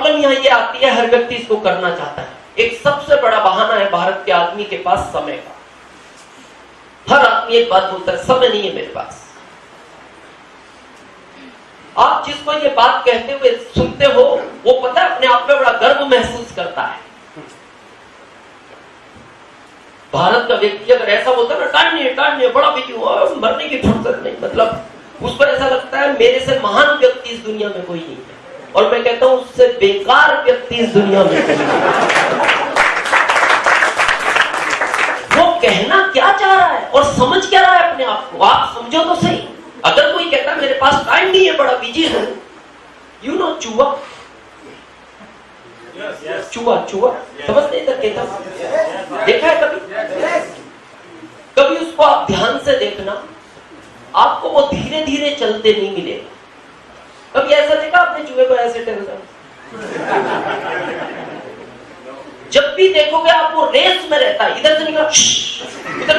Problem यहाँ ये आती है, हर व्यक्ति इसको करना चाहता है। एक सबसे बड़ा बहाना है भारत के आदमी के पास समय का। हर आदमी एक बात बोलता है, समय नहीं है मेरे पास। आप जिसको ये बात कहते हुए सुनते हो, वो पता है अपने आप में बड़ा गर्व महसूस करता है। भारत का व्यक्ति अगर ऐसा बोलता है ना, टाइम नहीं है, बड़ा बिजी हुआ, मरने की फुर्सत नहीं, मतलब उस पर ऐसा लगता है मेरे से महान व्यक्ति इस दुनिया में कोई नहीं है। और मैं कहता हूं उससे बेकार व्यक्ति इस दुनिया में कोई नहीं है। वो कहना क्या चाह रहा है और समझ क्या रहा है अपने आप को, आप समझो तो सही। अगर कोई कहता है मेरे पास टाइम नहीं है, बड़ा बिजी हूं, यू नो चूहा, चूहा समझ नहीं सकता, देखा है कभी उसको आप ध्यान से देखना, आपको वो धीरे धीरे चलते नहीं मिलेगा। कभी ऐसा देखा आपने चूहे को ऐसे टहलता? जब भी देखोगे आप वो रेस में रहता है, इधर से निकला उधर,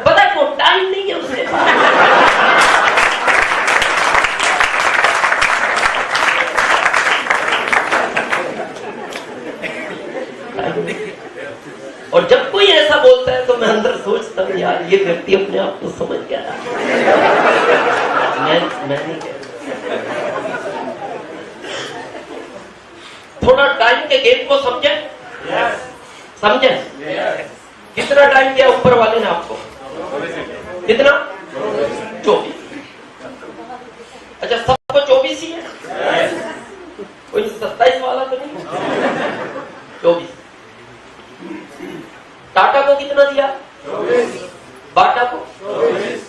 पता है वो टाइम नहीं है उसके पास। और जब कोई ऐसा बोलता है तो मैं अंदर सोचता हूँ यार ये व्यक्ति अपने आप को समझ गया। मैं नहीं कहता। थोड़ा टाइम के गेम को समझे, समझे? कितना टाइम दिया ऊपर वाले ने आपको? कितना? 24। अच्छा, सबको 24 ही है? कोई 27 वाला तो नहीं? 24। टाटा को कितना दिया? 24। बाटा को 24।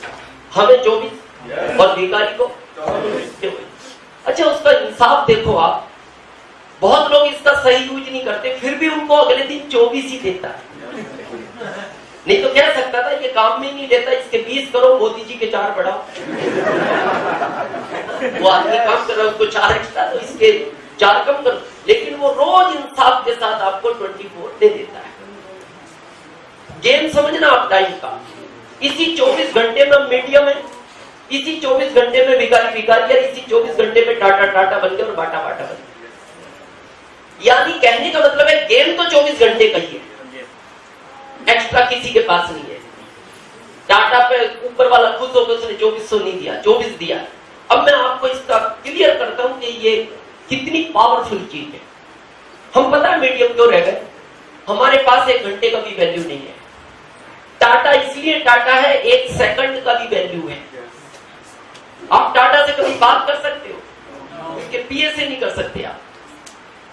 हमें 24 और भिखारी को 24। अच्छा, उसका इंसाफ देखो आप, बहुत लोग इसका सही यूज नहीं करते, फिर भी उनको अगले दिन 24 ही देता है। नहीं तो कह सकता था ये काम में नहीं देता, इसके 20 करो, मोदी जी के 4 बढ़ाओ। वो आदमी काम कर रहा है, उसको 4 एक्स्ट्रा तो इसके 4 कम करो। लेकिन वो रोज इंसाफ के साथ आपको 24 दे देता है। गेम समझना आप टाइम का। इसी 24 घंटे में मीडियम है, इसी 24 घंटे में भिखारी, इसी 24 घंटे में टाटा बन गया और बाटा बन गया। यानी कहने का मतलब है गेम तो 24 घंटे का ही है, एक्स्ट्रा किसी के पास नहीं है। टाटा पे ऊपर वाला खुश होकर उसने 2400 नहीं दिया, 24 दिया। अब मैं आपको इसका क्लियर करता हूं कि ये कितनी पावरफुल चीज है। हम पता है मीडियम क्यों रह गए? हमारे पास 1 घंटे का भी वैल्यू नहीं है। टाटा इसलिए टाटा है, 1 सेकंड का भी वैल्यू है। आप टाटा से कभी बात कर सकते हो? उसके पीए से नहीं कर सकते आप।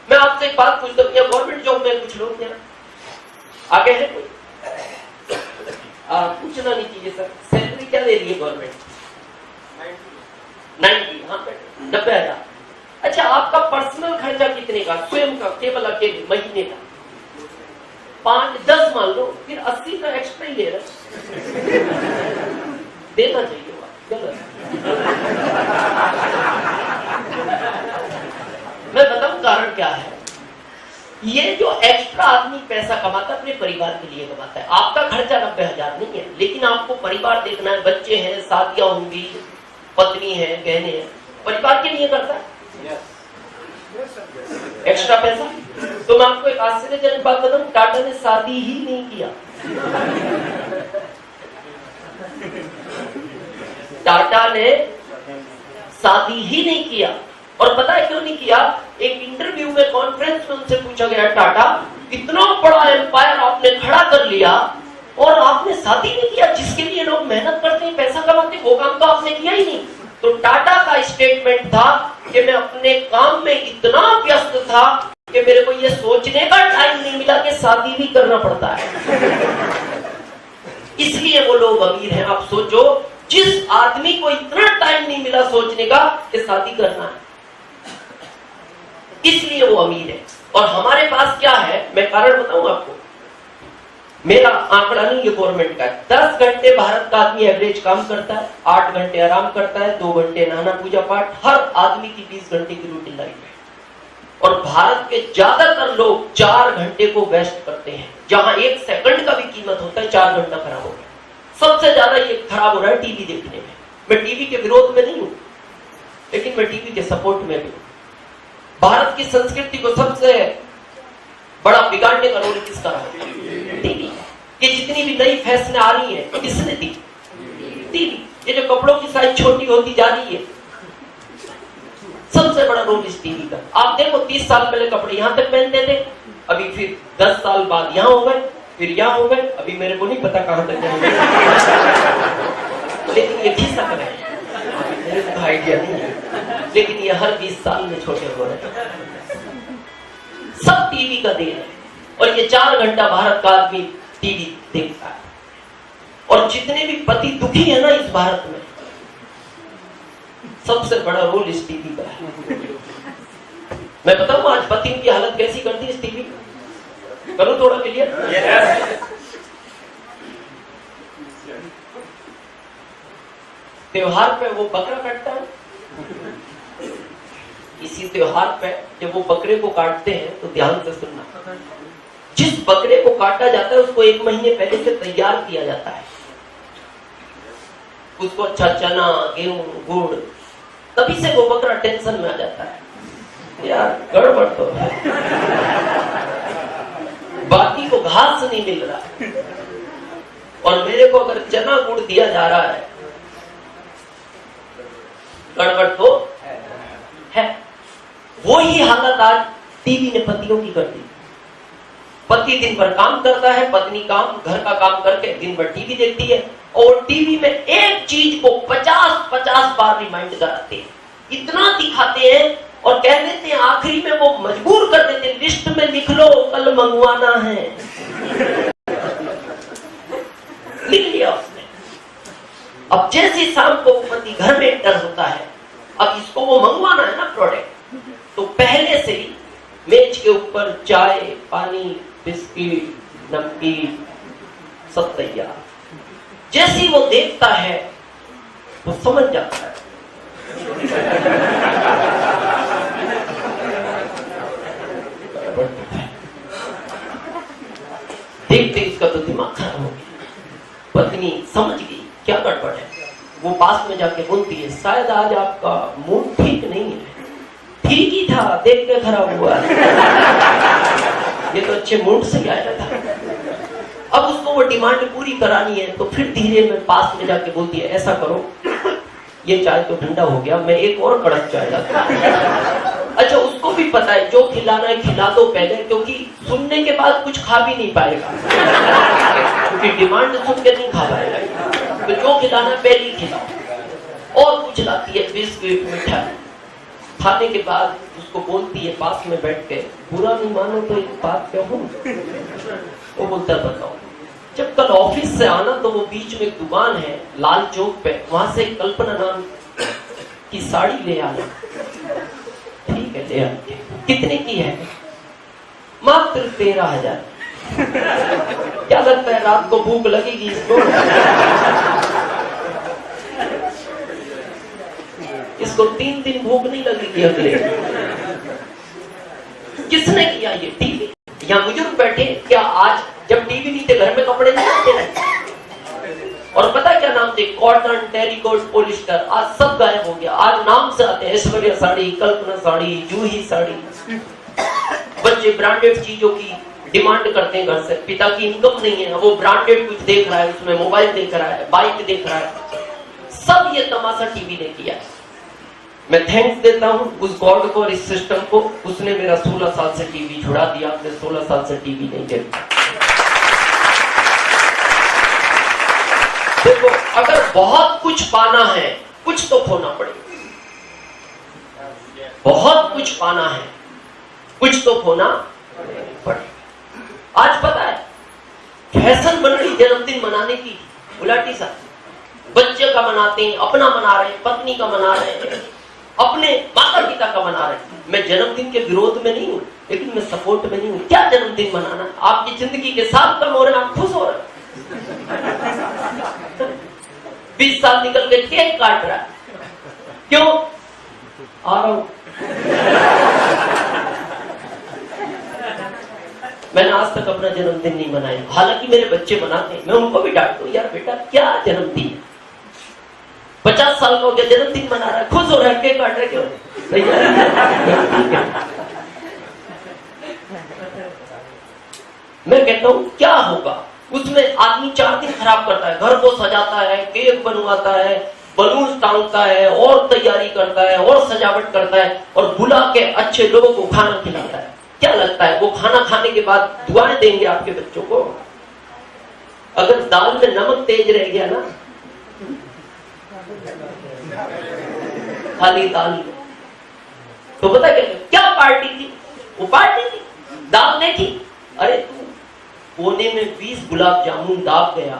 मैं आपसे एक बात पूछता हूँ, गवर्नमेंट जॉब में कुछ लोग यहाँ आगे है कोई? पूछना नहीं चाहिए सर, सैलरी क्या दे रही है गवर्नमेंट? 90, हाँ 90,000। अच्छा, आपका पर्सनल खर्चा कितने का, स्वयं का, केवल अकेले महीने का? 5-10 मान लो, फिर 80 का एक्स्ट्रा ही ले रहा। देना चाहिए, गलत। मैं बताऊं कारण क्या है। ये जो एक्स्ट्रा आदमी पैसा कमाता है अपने परिवार के लिए कमाता है। आपका खर्चा 90,000 नहीं है, लेकिन आपको परिवार देखना है, बच्चे हैं, शादियां होंगी, पत्नी है, गहने हैं, परिवार के लिए करता है एक्स्ट्रा पैसा। तो मैं आपको एक आश्चर्यजनक बात बताऊं, टाटा ने शादी ही नहीं किया। टाटा ने शादी ही नहीं किया। और पता है क्यों नहीं किया? एक इंटरव्यू में, कॉन्फ्रेंस में उनसे पूछा गया, टाटा इतना बड़ा एम्पायर आपने खड़ा कर लिया और आपने शादी नहीं किया, जिसके लिए लोग मेहनत करते हैं, पैसा कमाते हैं, वो काम तो आपने किया ही नहीं। तो टाटा का स्टेटमेंट था कि मैं अपने काम में इतना व्यस्त था कि मेरे को ये सोचने का टाइम नहीं मिला कि शादी भी करना पड़ता है। इसलिए वो लोग अमीर हैं। आप सोचो, जिस आदमी को इतना टाइम नहीं मिला सोचने का कि शादी करना है, इसलिए वो अमीर है। और हमारे पास क्या है, मैं कारण बताऊं आपको। मेरा आंकड़ा नहीं, ये गवर्नमेंट का है। 10 घंटे भारत का आदमी एवरेज काम करता है, 8 घंटे आराम करता है, 2 घंटे नहाना पूजा पाठ। हर आदमी की 20 घंटे की रूटीन लाइफ है। और भारत के ज्यादातर लोग 4 घंटे को वेस्ट करते हैं, जहां 1 सेकंड का भी कीमत होता है। 4 घंटा खराब हो गया। सबसे ज्यादा ये खराब हो रहा है टीवी देखने में। मैं टीवी के विरोध में नहीं हूं, लेकिन मैं टीवी के सपोर्ट में भी हूं। भारत की संस्कृति को सबसे बड़ा बिगाड़ने का रोल किसका है? टीवी। ये जितनी भी नई फैशन आ रही है किसने दी? टीवी। ये जो कपड़ों की साइज छोटी होती जा रही है, सबसे बड़ा रोल इस टीवी का। आप देखो 30 साल पहले कपड़े यहां तक पहनते थे, अभी फिर 10 साल बाद यहां हो गए, फिर यहां हो गए, अभी मेरे को नहीं पता कहां तक जाएंगे। लेकिन ये खिसक रहे हैं, मेरे को आइडिया नहीं है, लेकिन ये हर 20 साल में छोटे हो रहे हैं। सब टीवी का देन है। और ये 4 घंटा भारत का आदमी टीवी देखता है। और जितने भी पति दुखी है ना इस भारत में, सबसे बड़ा रोल इस टीवी का है। मैं बताऊं आज पति की हालत कैसी करती है इस टीवी? करूं थोड़ा क्लियर? त्योहार पे वो बकरा काटता है, इसी त्योहार पे जब वो बकरे को काटते हैं तो ध्यान से सुनना, जिस बकरे को काटा जाता है उसको 1 महीने पहले से तैयार किया जाता है। उसको अच्छा चना, गेहूं, गुड़, तभी से वो बकरा टेंशन में आ जाता है, यार गड़बड़ तो है, बाकी को घास नहीं मिल रहा और मेरे को अगर चना गुड़ दिया जा रहा है, गड़बड़ तो है। वो ही हालत आज टीवी ने पतियों की कर दी। पति दिन भर काम करता है, पत्नी काम घर का काम करके दिन भर टीवी देखती है और टीवी में एक चीज को 50 बार रिमाइंड कराते हैं, इतना दिखाते हैं और कह देते हैं, आखिरी में वो मजबूर कर देते हैं, लिस्ट में लिख लो कल मंगवाना है। लिख लिया उसने। अब जैसे शाम को पति घर में एंटर होता है, अब इसको वो मंगवाना है ना प्रोडक्ट, तो पहले से ही मेज के ऊपर चाय, पानी, बिस्किट, नमकीन सब तैयार। जैसे ही वो देखता है वो समझ जाता है देखते इसका तो दिमाग खराब हो गया। पत्नी समझ गई क्या गड़बड़ है, वो पास में जाके बोलती है, शायद आज आपका मूड ठीक नहीं है। ठीक ही था, देख के खराब हुआ। ये तो अच्छे मूड से आया था। अब उसको वो डिमांड पूरी करानी है, तो फिर धीरे में पास में जाके बोलती है, ऐसा करो, ये चाय तो ठंडा हो गया, मैं एक और कड़क चाय लाता हूं। अच्छा, उसको भी पता है जो खिलाना है खिला दो पहले, क्योंकि सुनने के बाद कुछ खा भी नहीं पाएगा, क्योंकि डिमांड सुन के नहीं खा पाएगा। तो जो खिलाना पहले ही खिलाओ। और कुछ लाती है, बिस्किट, मिठाई। खाने के बाद उसको बोलती है पास में बैठ के, बुरा नहीं मानो तो एक बात कहूं। वो बोलता है बताओ। जब कल ऑफिस से आना तो वो बीच में एक दुकान है लाल चौक पे, वहां से कल्पना नाम की साड़ी ले आना। ठीक है, ले आते। कितने की है? मात्र 13,000। क्या लगता है रात को भूख लगेगी इसको? इसको 3 दिन भूख नहीं लगेगी अगले। किसने किया ये? टीवी। यहाँ बुजुर्ग बैठे, क्या आज जब टीवी नहीं थे घर में कपड़े नहीं आते हैं? और पता क्या नाम थे? Cotton, terricot, polyester. आज सब गायब हो गया। आज नाम से आते हैं, ऐश्वर्या साड़ी, कल्पना साड़ी, जूही साड़ी। बच्चे ब्रांडेड चीजों की डिमांड करते हैं घर से। पिता की इनकम नहीं है, वो ब्रांडेड कुछ देख रहा है, उसमें मोबाइल देख रहा है, बाइक देख रहा है। सब ये तमाशा टीवी ने किया। मैं थैंक्स देता हूं उस गॉड को और इस सिस्टम को, उसने मेरा 16 साल से टीवी छुड़ा दिया। मैं 16 साल से टीवी नहीं देखता। देखो, अगर बहुत कुछ पाना है, कुछ तो खोना पड़ेगा। बहुत कुछ पाना है, कुछ तो खोना पड़ेगा। आज पता है फैशन बन रही जन्मदिन मनाने की, उलाटी सा। बच्चे का मनाते हैं, अपना मना रहे हैं, पत्नी का मना रहे हैं, अपने माता पिता का मना रहे हैं। मैं जन्मदिन के विरोध में नहीं हूं, लेकिन मैं सपोर्ट में नहीं हूं। क्या जन्मदिन मनाना? आपकी जिंदगी के साथ कम हो रहे हैं, आप खुश हो रहे हैं। 20 साल निकल के केक काट रहा है, क्यों? आ रहा हूं। मैंने आज तक अपना जन्मदिन नहीं मनाया, हालांकि मेरे बच्चे मनाते हैं। मैं उनको भी डांटता हूं, यार बेटा क्या जन्मदिन, 50 साल का हो गया, जन्मदिन मना रहा है, खुश हो रहा है, केक काट रहे, क्यों? मैं कहता हूं क्या होगा उसमें। आदमी 4 दिन खराब करता है, घर को सजाता है, केक बनवाता है, बलून टांगता है और तैयारी करता है और सजावट करता है और बुला के अच्छे लोगों को खाना खिलाता है। क्या लगता है वो खाना खाने के बाद दुआएं देंगे आपके बच्चों को? अगर दाल में नमक तेज रह गया ना, खाली दाल, तो पता क्या पार्टी थी? वो पार्टी थी, दाल नहीं थी। अरे तू कोने में 20 गुलाब जामुन दाब गया,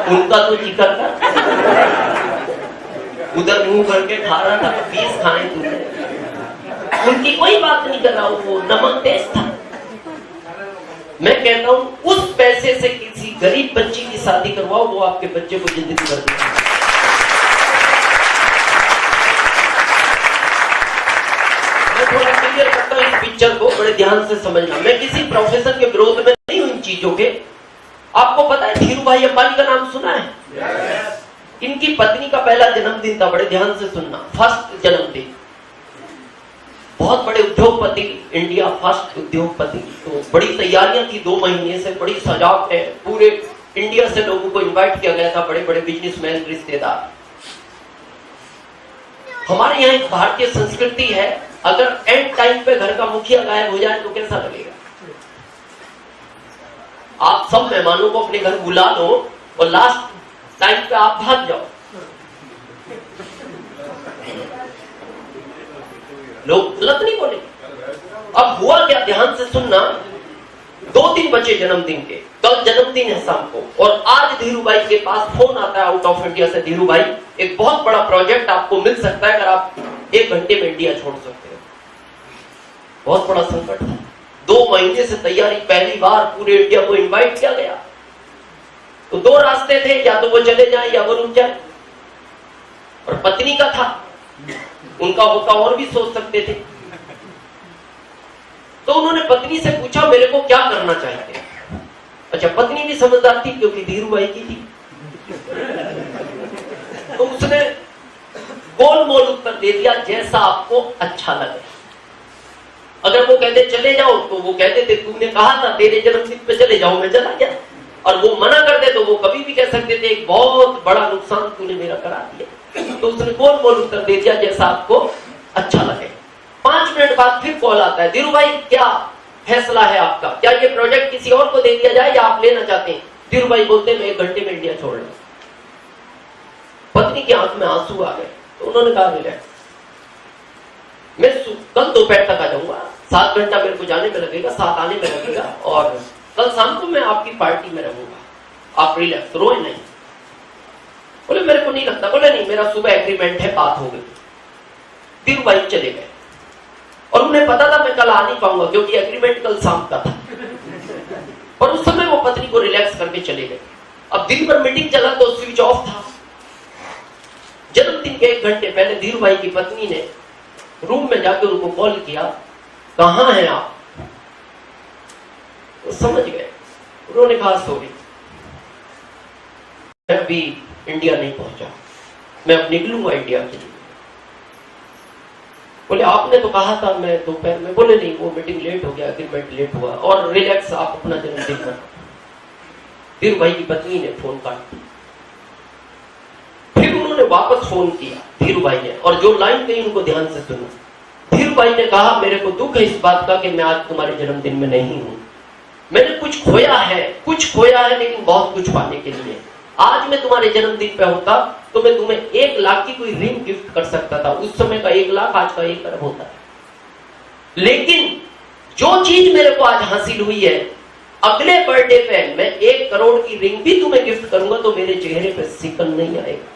उनका तो जिक्र कर, उधर मुंह करके खा रहा था, 20 खाए तूने, उनकी कोई बात नहीं कर रहा हूं, वो नमक तेज था। मैं कहता हूं उस पैसे से किसी गरीब बच्ची की शादी करवाओ, वो आपके बच्चे को जिंदगी भर देगा। मैं थोड़ा क्लियर करता हूं इस पिक्चर को, बड़े ध्यान से समझना। मैं किसी प्रोफेशन के विरोध में नहीं हूं इन चीजों के। आपको पता है धीरू भाई अंबानी का नाम सुना है? इनकी पत्नी का पहला जन्मदिन था, बड़े ध्यान से सुनना, फर्स्ट जन्मदिन। बहुत बड़े उद्योगपति, इंडिया फर्स्ट उद्योगपति, तो बड़ी तैयारियां थी 2 महीने से, बड़ी सजावट है, पूरे इंडिया से लोगों को इनवाइट किया गया था, बड़े बड़े बिजनेसमैन, रिश्तेदार। हमारे यहाँ एक भारतीय संस्कृति है, अगर एंड टाइम पे घर का मुखिया गायब हो जाए तो कैसा लगेगा? आप सब मेहमानों को अपने घर बुला लो और लास्ट टाइम पे आप भाग जाओ, लोग गलत नहीं बोले। अब हुआ क्या, ध्यान से सुनना। 2 दिन बचे जन्मदिन के, कल जन्मदिन है शाम को, और आज धीरू भाई के पास फोन आता है आउट ऑफ इंडिया से, धीरू भाई एक बहुत बड़ा प्रोजेक्ट आपको मिल सकता है अगर आप 1 घंटे में इंडिया छोड़ सकते हो। बहुत बड़ा संकट था, 2 महीने से तैयारी, पहली बार पूरे इंडिया को इनवाइट किया गया। तो 2 रास्ते थे, या तो वो चले जाए या वो रुक जाए। और पत्नी का था, उनका होता और भी सोच सकते थे। तो उन्होंने पत्नी से पूछा मेरे को क्या करना चाहिए। अच्छा, पत्नी भी समझदार थी क्योंकि धीरू भाई की थी, तो उसने गोल मोल उत्तर दे दिया, जैसा आपको अच्छा लगे। अगर वो कहते चले जाओ तो वो कहते थे तुमने कहा था तेरे जन्मदिन पे चले जाओ, मैं चला गया। और वो मना कर दे तो वो कभी भी कह सकते थे एक बहुत बड़ा नुकसान तूने मेरा करा दिया। तो उसने गोल मोल उत्तर दे दिया, जैसा आपको अच्छा लगे। 5 मिनट बाद फिर कॉल आता है, धीरू भाई क्या फैसला है आपका, क्या ये प्रोजेक्ट किसी और को दे दिया जाए या आप लेना चाहते हैं? धीरू भाई बोलते हैं मैं 1 घंटे में इंडिया छोड़ रहा हूं। पत्नी की आंख में आंसू आ गए, तो उन्होंने कहा रिलैक्स, मैं कल दोपहर तक आ जाऊंगा, 7 घंटा मेरे को जाने में लगेगा, 7 आने में लगेगा, और कल शाम को मैं आपकी पार्टी में रहूंगा, आप रिलैक्स, रोए नहीं। बोले मेरे को नहीं लगता। बोले नहीं, मेरा सुबह एग्रीमेंट है, बात हो गई। धीरू भाई चले गए और उन्हें पता था मैं कल आ नहीं पाऊंगा क्योंकि एग्रीमेंट कल शाम का था। और उस समय वो पत्नी को रिलैक्स करके चले गए। अब दिन भर मीटिंग चला तो स्विच ऑफ था। जन्मदिन के 1 घंटे पहले धीरू भाई की पत्नी ने रूम में जाकर उनको कॉल किया, कहां हैं आप? वो समझ गए। उन्होंने कहा सॉरी, मैं अभी इंडिया नहीं पहुंचा, मैं अब निकलूंगा इंडिया के लिए। बोले आपने तो कहा था मैं दोपहर में। बोले नहीं, वो मीटिंग लेट हो गया, एग्रीमेंट लेट हुआ, और रिलैक्स, आप अपना जन्मदिन मनाओ। धीरू भाई की पत्नी ने फोन काट दिया। फिर उन्होंने वापस फोन किया धीरू भाई ने, और जो लाइन गई उनको ध्यान से सुनो। धीरू भाई ने कहा मेरे को दुख है इस बात का कि मैं आज तुम्हारे जन्मदिन में नहीं हूं। मैंने कुछ खोया है लेकिन बहुत कुछ पाने के लिए। आज मैं तुम्हारे जन्मदिन पे होता तो मैं तुम्हें 1 लाख की कोई रिंग गिफ्ट कर सकता था। उस समय का 1 लाख आज का 1 अरब होता है। लेकिन जो चीज मेरे को आज हासिल हुई है, अगले बर्थडे पे मैं 1 करोड़ की रिंग भी तुम्हें गिफ्ट करूंगा तो मेरे चेहरे पे सिकन नहीं आएगा।